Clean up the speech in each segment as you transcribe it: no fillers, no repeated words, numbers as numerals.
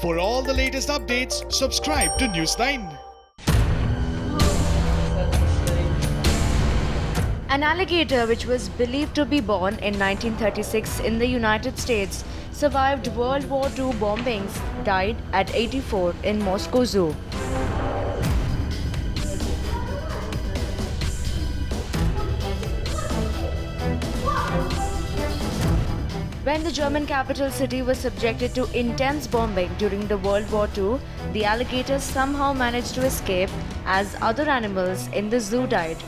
For all the latest updates, subscribe to News9. An alligator which was believed to be born in 1936 in the United States survived World War II bombings, died at 84 in Moscow Zoo. When the German capital city was subjected to intense bombing during the World War II, the alligator somehow managed to escape as other animals in the zoo died.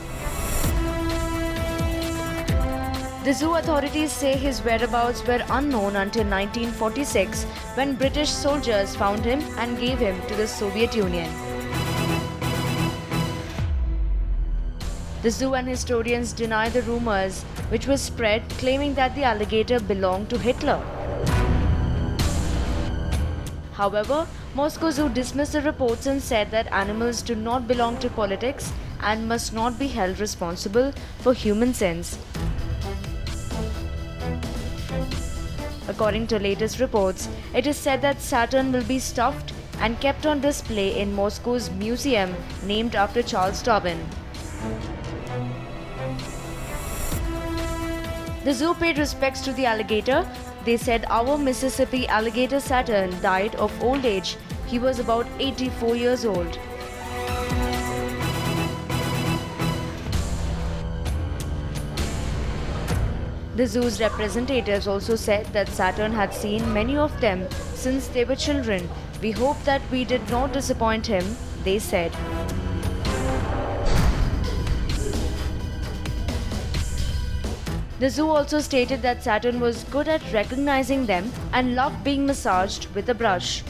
The zoo authorities say his whereabouts were unknown until 1946 when British soldiers found him and gave him to the Soviet Union. The zoo and historians deny the rumors which were spread claiming that the alligator belonged to Hitler. However, Moscow Zoo dismissed the reports and said that animals do not belong to politics and must not be held responsible for human sins. According to latest reports, it is said that Saturn will be stuffed and kept on display in Moscow's museum named after Charles Darwin. The zoo paid respects to the alligator. They said our Mississippi alligator Saturn died of old age. He was about 84 years old. The zoo's representatives also said that Saturn had seen many of them since they were children. We hope that we did not disappoint him, they said. The zoo also stated that Saturn was good at recognizing them and loved being massaged with a brush.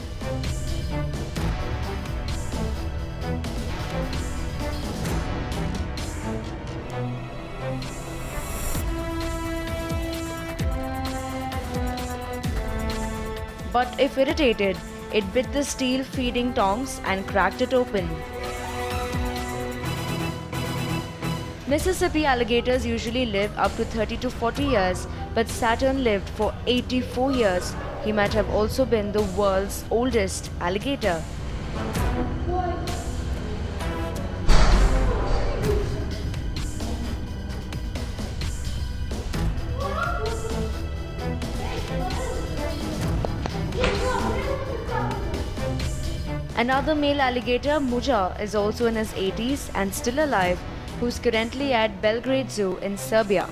But if irritated, it bit the steel feeding tongs and cracked it open. Mississippi alligators usually live up to 30 to 40 years, but Saturn lived for 84 years. He might have also been the world's oldest alligator. Another male alligator, Muja, is also in his 80s and still alive, who's currently at Belgrade Zoo in Serbia.